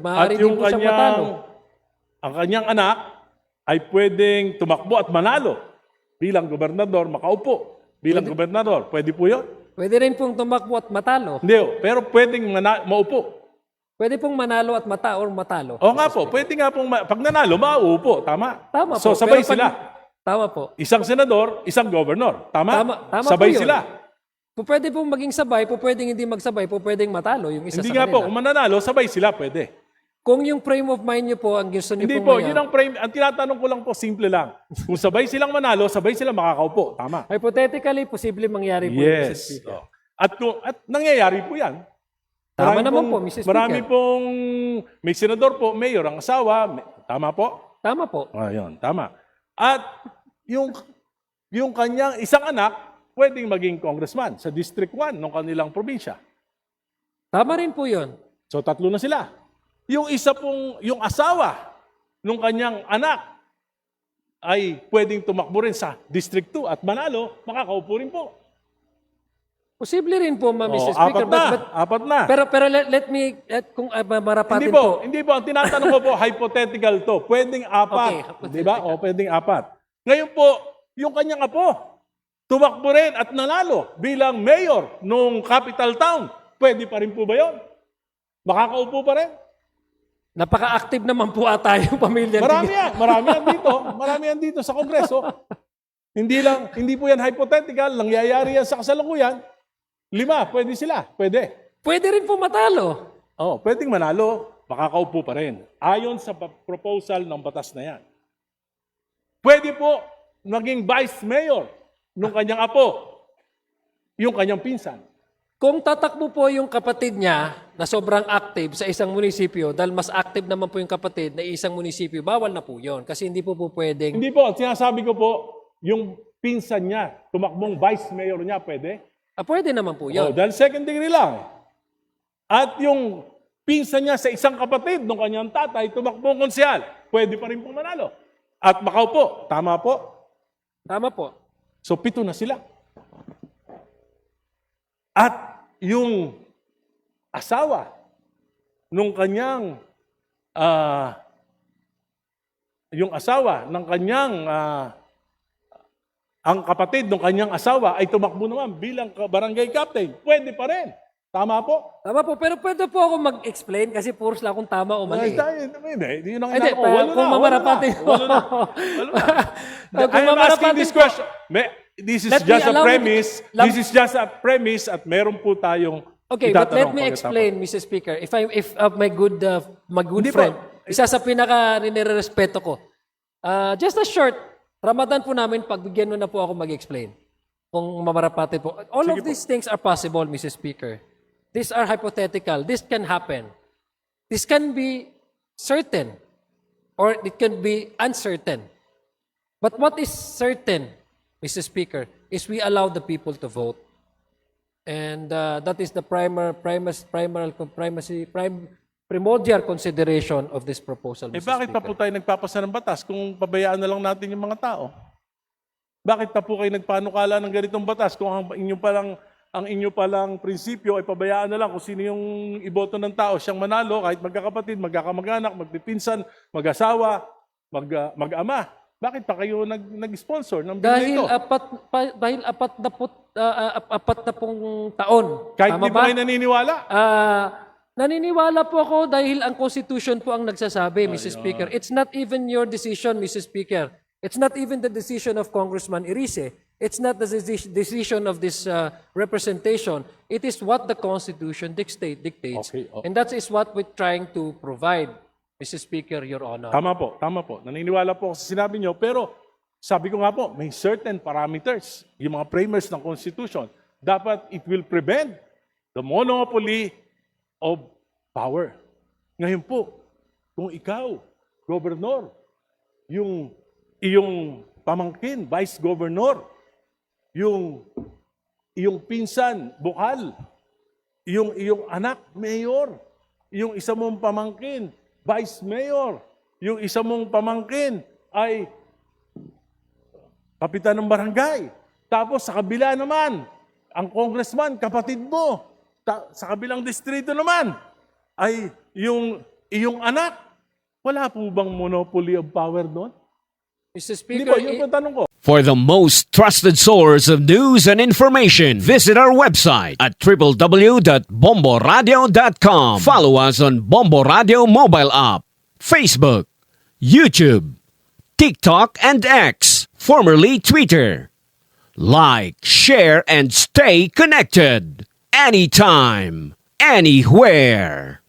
Maaari din po siyang matalo. ang kanyang anak ay pwedeng tumakbo at manalo bilang gobernador, makaupo bilang gobernador. Pwede po yun? Pwede rin pong tumakbo at matalo. Hindi, pero pwedeng maupo. Pwede pong manalo at matalo. O nga po, pwede nga pong, pag nanalo, mauupo. Tama? Tama So, po. sabay Pero pag- sila. Tama po. Isang senador, isang governor. Tama? Tama Sabay po yun. sila. Pwede pong maging sabay, pwedeng hindi magsabay, pwedeng matalo yung isa Hindi sa nga po, kanila. kung mananalo, sabay sila, pwede. Kung yung frame of mind nyo po, ang gusto nyo Hindi pong po, mayan, yun ang frame. Ang tinatanong ko lang po, simple lang. Kung sabay silang manalo, sabay silang makakaupo. Tama? hypothetically, posible mangyari po yung Mrs. Yes. Speaker. At nangyayari po yan. Tama Marami naman pong- po, Mrs. Marami Speaker. pong, may senador po, mayor, ang asawa. Tama po? Tama po. Ayun, tama. At yung kanyang isang anak, pwedeng maging congressman sa District 1 ng kanilang probinsya. Tama rin po yun. So, tatlo na sila. Yung isa pong, yung asawa ng kanyang anak ay pwedeng tumakbo rin sa District 2 at manalo, makakaupo rin po. Posible rin po, Mrs. Oh, Speaker. apat na. Pero let me, kung marapatin Hindi po, hindi po. Ang tinatanong ko po, hypothetical to. Pwedeng apat. Okay, Di ba? O, pwedeng apat. Ngayon po, yung kanyang apo, tumakbo rin at nanalo bilang mayor nung capital town. Pwede pa rin po ba yun? Makakaupo pa rin? Napaka-active naman po ata yung pamilya. Marami yan dito sa Kongreso. Hindi po yan hypothetical, nangyayari yan sa kasalukuyan. 5, pwede sila. Pwede. Pwede rin po matalo. Oh, pwedeng manalo, makakaupo pa rin. Ayon sa proposal ng batas na yan. Pwede po naging vice mayor nung kanyang apo, yung kanyang pinsan. Kung tatakbo po yung kapatid niya na sobrang active sa isang munisipyo, dahil mas active naman po yung kapatid na isang munisipyo, bawal na po yun. Kasi hindi po pwedeng... Hindi po, sinasabi ko po, yung pinsan niya, tumakbong vice mayor niya, pwede? Pwede naman po Oh, yun. dahil second degree lang. At yung pinsan niya sa isang kapatid ng kanyang tatay, tumakbong konsyal, pwede pa rin pong manalo. At makaupo, tama po? Tama po. So, 7 na sila. At yung asawa nung kanyang ang kapatid ng kanyang asawa ay tumakbo naman bilang barangay captain. Pwede pa rin. Tama po? Tama po. Pero pwede po ako mag-explain kasi puros lang kung tama o mali. Hindi, yun ang Hindi, inaako. Walo kung na. mamarapatin mo. Walo na. Kung I am asking mamarapatin this po. question. This is Let me just a allow me- premise. This is just a premise at meron po tayong Okay, but let itatanong me pagkatapos. explain, Mr. Speaker. If my good Hindi friend, po. isa sa pinaka nirerespeto ko. Just a short, Ramadan po namin, pagbigyan mo na po ako mag-explain. Kung mamarapatin po. All of these things are possible, Mr. Speaker. These are hypothetical. This can happen. This can be certain or it can be uncertain. But what is certain, Mr. Speaker, is we allow the people to vote. And that is the primordial consideration of this proposal, Mr. Bakit pa Speaker. po tayo nagpapasa ng batas kung pabayaan na lang natin yung mga tao? Bakit pa po kayo nagpanukala ng ganitong batas kung ang inyo palang prinsipyo ay pabayaan na lang kung sino yung iboto ng tao siyang manalo kahit magkakapatid, magkakamag-anak, magpipinsan, mag-asawa, mag-ama. Bakit pa kayo nag-sponsor ng bill Dahil nito? dahil apat na pong taon. Kahit Tama di pa kayo naniniwala? Naniniwala po ako dahil ang Constitution po ang nagsasabi, Mr. Speaker. It's not even your decision, Mr. Speaker. It's not even the decision of Congressman Irice. It's not the decision of this representation. It is what the Constitution dictates. Okay, okay. And that is what we're trying to provide, Mr. Speaker, Your Honor. Tama po. Naniniwala po ako sa sinabi nyo, pero sabi ko nga po, may certain parameters, yung mga framers ng Constitution. Dapat it will prevent the monopoly of power. Ngayon po, kung ikaw, gobernador, yung iyong pamangkin, vice governor, yung pinsan, bukal, yung iyong anak, mayor, yung isa mong pamangkin, vice mayor, yung isa mong pamangkin ay kapitan ng barangay. Tapos sa kabila naman, ang congressman, kapatid mo. Sa kabilang distrito naman, ay yung Iyong anak, wala po bang monopoly of power doon? Mr. Hindi Speaker, ba? Yun po ang tanong ko. For the most trusted source of news and information, visit our website at www.bomboradio.com. Follow us on Bombo Radio mobile app, Facebook, YouTube, TikTok, and X, formerly Twitter. Like, share, and stay connected. Anytime, anywhere.